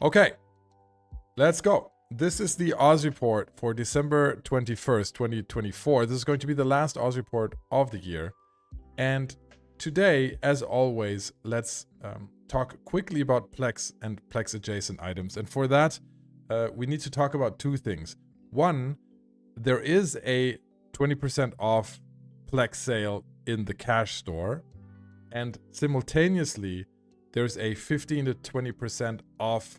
Okay, let's go. This is the Oz report for December 21st, 2024. This is going to be the last Oz report of the year. And today, as always, let's talk quickly about Plex and Plex adjacent items. And for that, we need to talk about two things. One, there is a 20% off Plex sale in the cash store. And simultaneously, there's a 15 to 20% off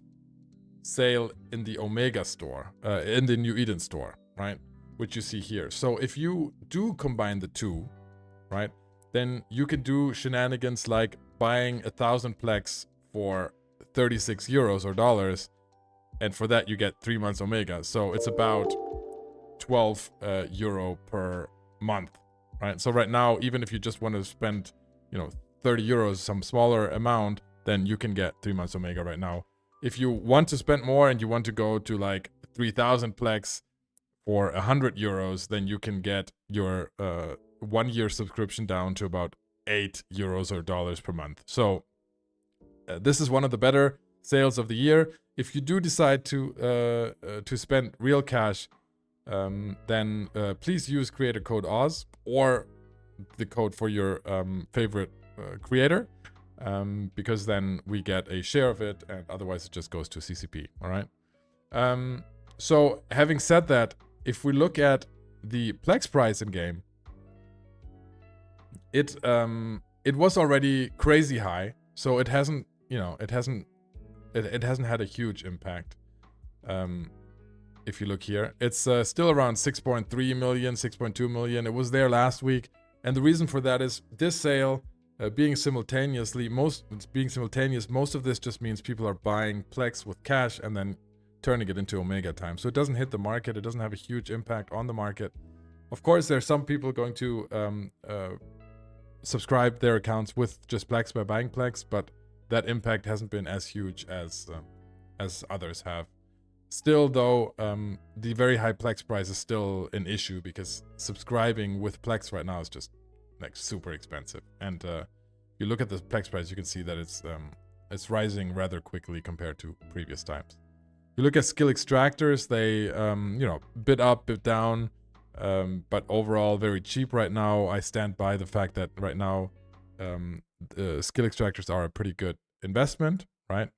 sale in the Omega store, in the New Eden store, right? Which you see here. So if you do combine the two, right, then you can do shenanigans like buying 1,000 Plex for 36 euros or dollars, and for that you get 3 months Omega. So it's about 12 euro per month, right? So right now, even if you just want to spend, 30 euros, some smaller amount, then you can get 3 months Omega right now. If you want to spend more and you want to go to like 3,000 Plex for 100 euros, then you can get your 1 year subscription down to about 8 euros or dollars per month. So this is one of the better sales of the year. If you do decide to spend real cash, then please use creator code Oz or the code for your favorite creator. Because then we get a share of it, and otherwise it just goes to CCP, all right? So having said that, if we look at the Plex price in game, it was already crazy high, so it hasn't had a huge impact. If you look here, it's still around 6.3 million, 6.2 million. It was there last week, and the reason for that is this sale. Being simultaneous, most of this just means people are buying Plex with cash and then turning it into Omega time. So it doesn't hit the market. It doesn't have a huge impact on the market. Of course, there's some people going to subscribe their accounts with just Plex by buying Plex, but that impact hasn't been as huge as others have. Still, though, the very high Plex price is still an issue because subscribing with Plex right now is just like super expensive, and you look at the Plex price, you can see that it's rising rather quickly compared to previous times. You look at skill extractors, they bit up, bit down, but overall very cheap right now. I stand by the fact that right now the skill extractors are a pretty good investment, right?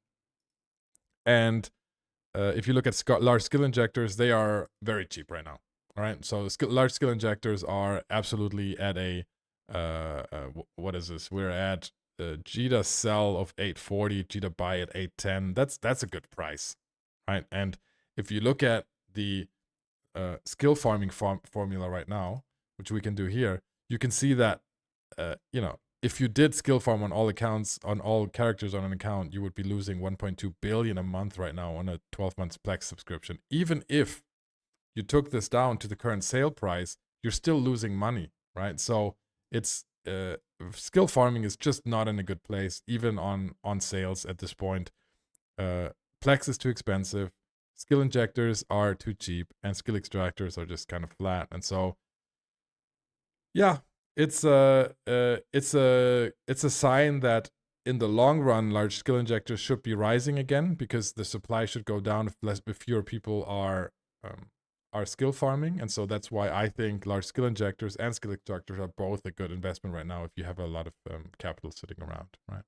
And if you look at large skill injectors, they are very cheap right now. All right, so large skill injectors are absolutely at a what is this? We're at Jita sell of 840, Jita buy at 810. That's a good price, right? And if you look at the skill farming formula right now, which we can do here, you can see that if you did skill farm on all accounts, on all characters on an account, you would be losing 1.2 billion a month right now on a 12 months Plex subscription. Even if you took this down to the current sale price, you're still losing money, right? So it's skill farming is just not in a good place, even on sales at this point. Plex is too expensive, skill injectors are too cheap, and skill extractors are just kind of flat. And so, yeah, it's a sign that in the long run, large skill injectors should be rising again because the supply should go down if fewer people are skill farming. And so that's why I think large skill injectors and skill extractors are both a good investment right now if you have a lot of capital sitting around, right?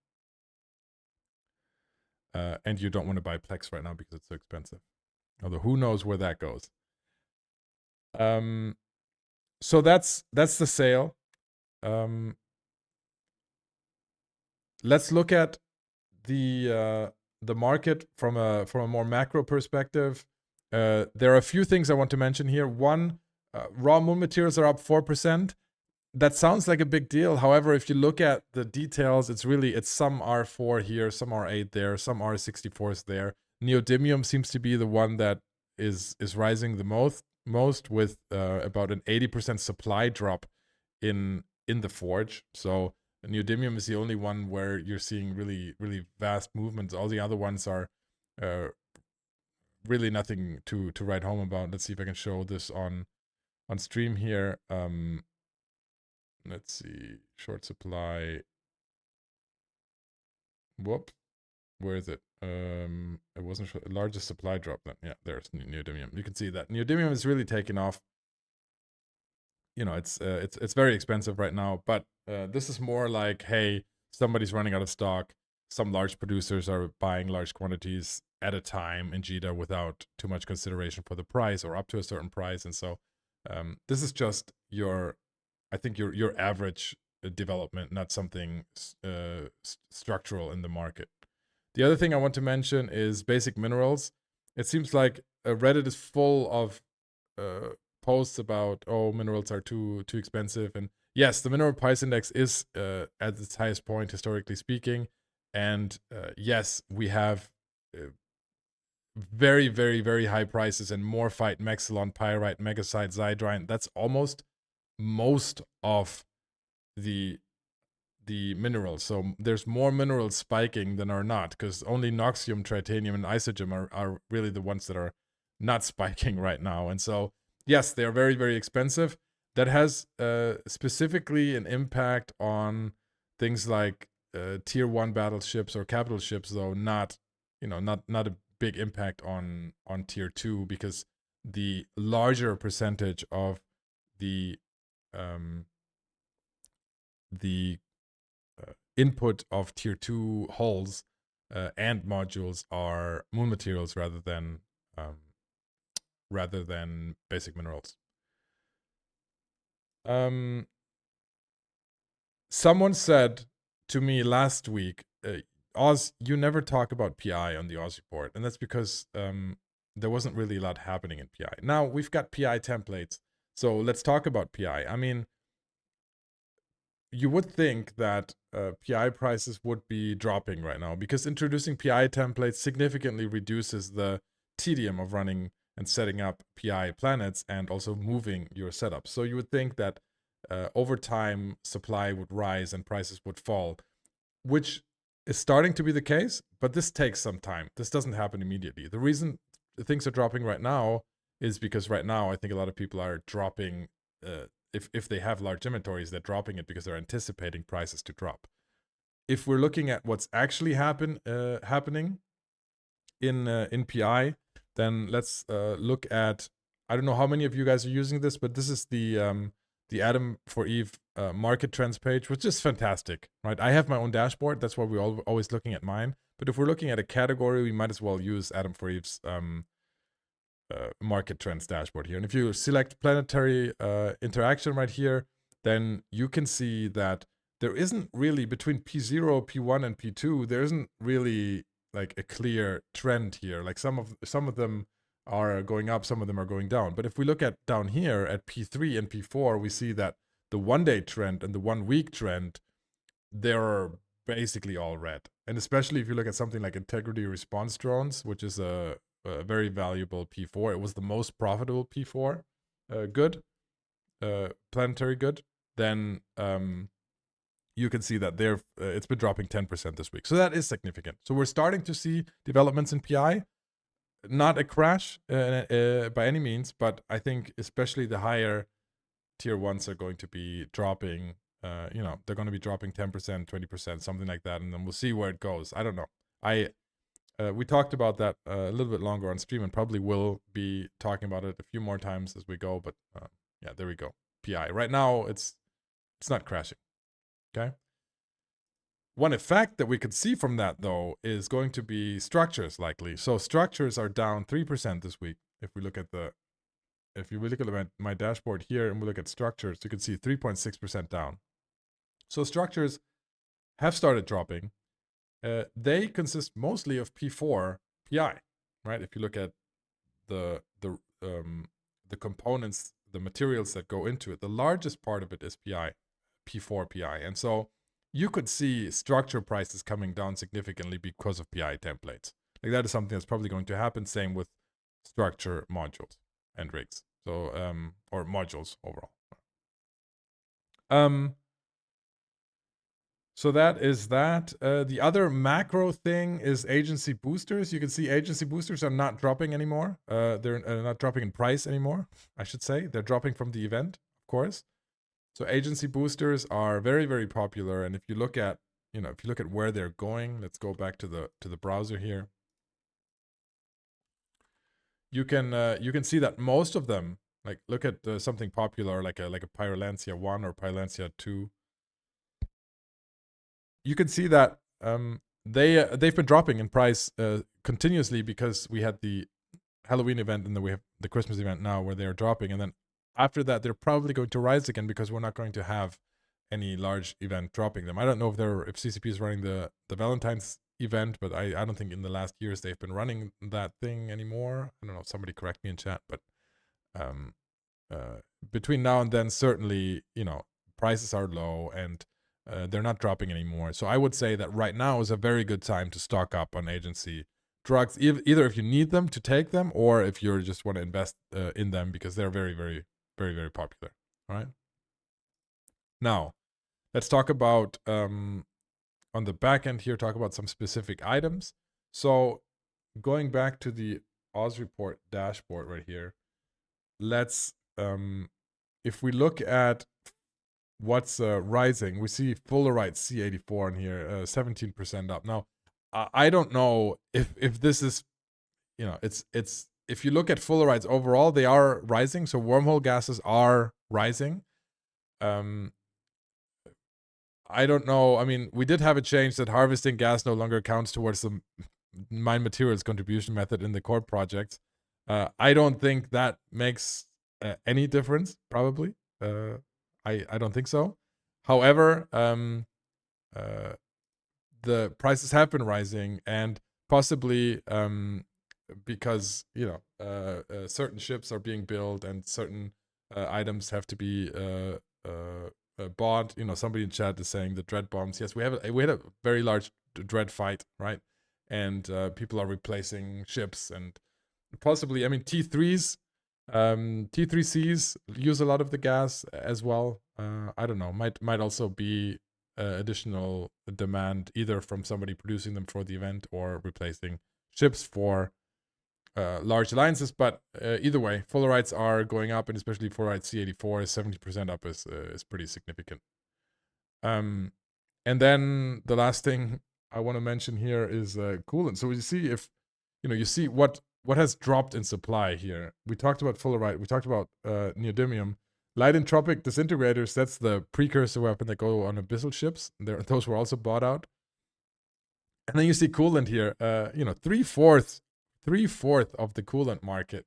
And you don't want to buy Plex right now because it's so expensive. Although who knows where that goes. So that's the sale. Let's look at the market from a more macro perspective. There are a few things I want to mention here. One, raw moon materials are up 4%. That sounds like a big deal. However, if you look at the details, it's some R4 here, some R8 there, some R64s there. Neodymium seems to be the one that is rising the most with about an 80% supply drop in the forge. So neodymium is the only one where you're seeing really, really vast movements. All the other ones are really nothing to write home about. Let's see if I can show this on stream here. Let's see, short supply. Whoop, where is it? It wasn't sure. Largest supply drop then. Yeah, there's neodymium. You can see that neodymium is really taking off. You know, it's very expensive right now, but this is more like, hey, somebody's running out of stock. Some large producers are buying large quantities at a time in JITA without too much consideration for the price or up to a certain price, and so this is just I think your average development, not something structural in the market. The other thing I want to mention is basic minerals. It seems like Reddit is full of posts about, oh, minerals are too expensive, and yes, the mineral price index is at its highest point historically speaking, and yes, we have very, very, very high prices in morphite, maxillon, pyrite, megasite, zydrine. That's almost most of the minerals. So there's more minerals spiking than are not, because only noxium, titanium, and isogen are really the ones that are not spiking right now. And so yes, they are very, very expensive. That has specifically an impact on things like tier 1 battleships or capital ships, though not a big impact on tier 2, because the larger percentage of the input of tier 2 hulls and modules are moon materials rather than basic minerals. Someone said to me last week, Oz, you never talk about PI on the Oz report, and that's because there wasn't really a lot happening in PI. Now we've got PI templates, so let's talk about PI. I mean, you would think that PI prices would be dropping right now, because introducing PI templates significantly reduces the tedium of running and setting up PI planets and also moving your setup. So you would think that over time supply would rise and prices would fall, which is starting to be the case, but this takes some time. This doesn't happen immediately. The reason things are dropping right now is because right now I think a lot of people are dropping if they have large inventories, they're dropping it because they're anticipating prices to drop. If we're looking at what's actually happening in PI, then let's look at, I don't know how many of you guys are using this, but this is the Adam for Eve market trends page, which is fantastic, right? I have my own dashboard. That's why we're always looking at mine. But if we're looking at a category, we might as well use Adam for Eve's market trends dashboard here. And if you select planetary interaction right here, then you can see that there isn't really, between P0, P1, and P2, there isn't really like a clear trend here. Like some of them are going up, some of them are going down. But if we look at down here at P3 and P4, we see that the 1-day trend and the 1-week trend, they're basically all red. And especially if you look at something like integrity response drones, which is a very valuable P4. It was the most profitable P4 good, planetary good. Then you can see that it's been dropping 10% this week. So that is significant. So we're starting to see developments in PI. Not a crash by any means, but I think especially the higher tier 1s are going to be dropping. They're going to be dropping 10%, 20%, something like that. And then we'll see where it goes. I don't know. We talked about that a little bit longer on stream, and probably will be talking about it a few more times as we go. But yeah, there we go. PI. Right now, it's not crashing. Okay. One effect that we could see from that, though, is going to be structures likely. So structures are down 3% this week. If we look at my dashboard here and we look at structures, you can see 3.6% down. So structures have started dropping. They consist mostly of P4 PI, right? If you look at the components, the materials that go into it, the largest part of it is PI, P4 PI. And so you could see structure prices coming down significantly because of PI templates. Like that is something that's probably going to happen. Same with structure modules and rigs. So, or modules overall. So that is that. The other macro thing is agency boosters. You can see agency boosters are not dropping anymore. They're not dropping in price anymore, I should say. They're dropping from the event, of course. So agency boosters are very, very popular. And if you look at, where they're going, let's go back to the browser here. you can see that most of them, like look at something popular like a Pyrolantia 1 or Pyrolantia 2. You can see that they've been dropping in price continuously because we had the Halloween event and then we have the Christmas event now where they're dropping, and then after that they're probably going to rise again because we're not going to have any large event dropping them. I don't know if CCP is running the Valentine's event, but I don't think in the last years they've been running that thing anymore. I don't know, somebody correct me in chat, but between now and then, certainly, prices are low and they're not dropping anymore. So I would say that right now is a very good time to stock up on agency drugs, either if you need them to take them or if you just want to invest in them because they're very, very, very, very popular. All right. Now, let's talk about on the back end here, talk about some specific items. So going back to the Oz report dashboard right here, let's if we look at what's rising, we see Fullerite C84 in here, 17% up. Now, I don't know if this is, it's if you look at Fullerites overall, they are rising. So wormhole gases are rising. I don't know. I mean, we did have a change that harvesting gas no longer counts towards the mine materials contribution method in the core projects. I don't think that makes any difference, probably. I don't think so. However, the prices have been rising, and possibly because certain ships are being built and certain items have to be bought. Somebody in chat is saying the dread bombs. Yes, we had a very large dread fight, right? And people are replacing ships, and possibly, I mean, T3s, T3Cs use a lot of the gas as well. I don't know. Might also be additional demand either from somebody producing them for the event or replacing ships for large alliances. But either way, Fullerites are going up, and especially Fullerite C84 is 70% up is pretty significant. And then the last thing I want to mention here is coolant. So you see if you see what has dropped in supply here. We talked about Fullerite. We talked about neodymium. Light entropic disintegrators, that's the precursor weapon that go on abyssal ships. Those were also bought out. And then you see coolant here. 3/4 of the coolant market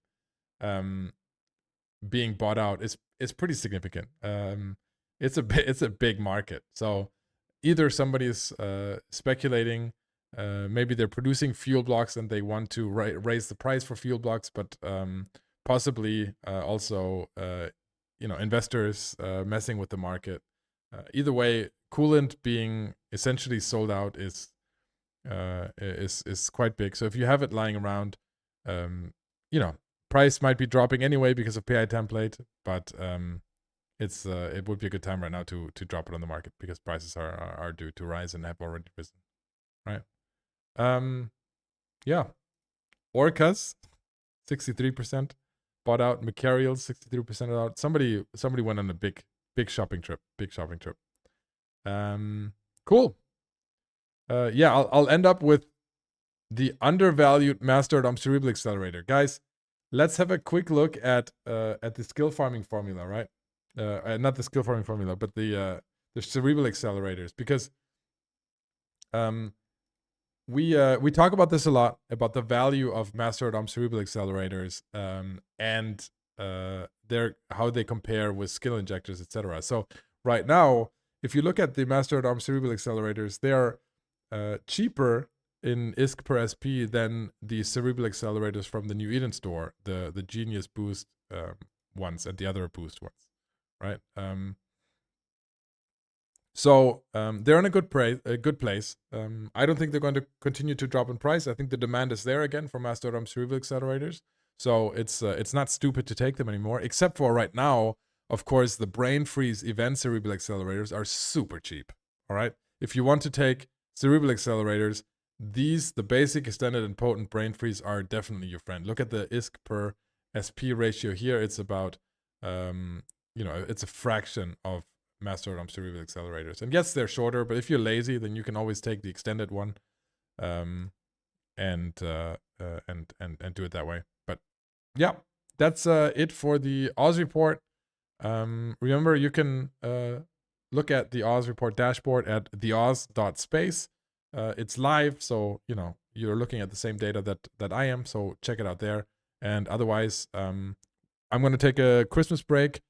being bought out is pretty significant. It's a big market. So either somebody's speculating, maybe they're producing fuel blocks and they want to raise the price for fuel blocks, but possibly also investors messing with the market. Either way, coolant being essentially sold out is quite big. So if you have it lying around, price might be dropping anyway because of PI template, but it would be a good time right now to drop it on the market because prices are due to rise and have already risen, right? Yeah, Orcas 63% bought out. Macarials 63% out. Somebody went on a big shopping trip. Cool. Yeah, I'll end up with the undervalued Master Cerebral Accelerator. Guys, let's have a quick look at the skill farming formula, right? Not the skill farming formula, but the Cerebral Accelerators, because we talk about this a lot, about the value of Master Cerebral Accelerators and how they compare with skill injectors, etc. So right now, if you look at the Master Cerebral Accelerators, they are cheaper in ISK per SP than the Cerebral Accelerators from the New Eden store, the Genius Boost ones and the other Boost ones, right? So they're in a good place. I don't think they're going to continue to drop in price. I think the demand is there again for Master Cerebral Accelerators. So it's not stupid to take them anymore, except for right now. Of course, the Brain Freeze event Cerebral Accelerators are super cheap. All right, if you want to take Cerebral Accelerators, the basic, extended, and potent Brain Freeze are definitely your friend. Look at the ISK per SP ratio here. It's about it's a fraction of Master Cerebral Accelerators. And yes, they're shorter, but if you're lazy, then you can always take the extended one and do it that way. But yeah, that's it for the Oz report. Remember, you can look at the Oz report dashboard at theoz.space. It's live, so you're looking at the same data that I am. So check it out there. And otherwise, I'm going to take a Christmas break.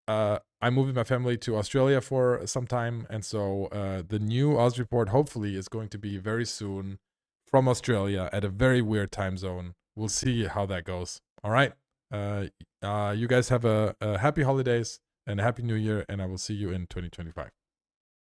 I'm moving my family to Australia for some time, and so the new Oz report hopefully is going to be very soon from Australia at a very weird time zone. We'll see how that goes. All right. You guys have a happy holidays and a happy new year, and I will see you in 2025.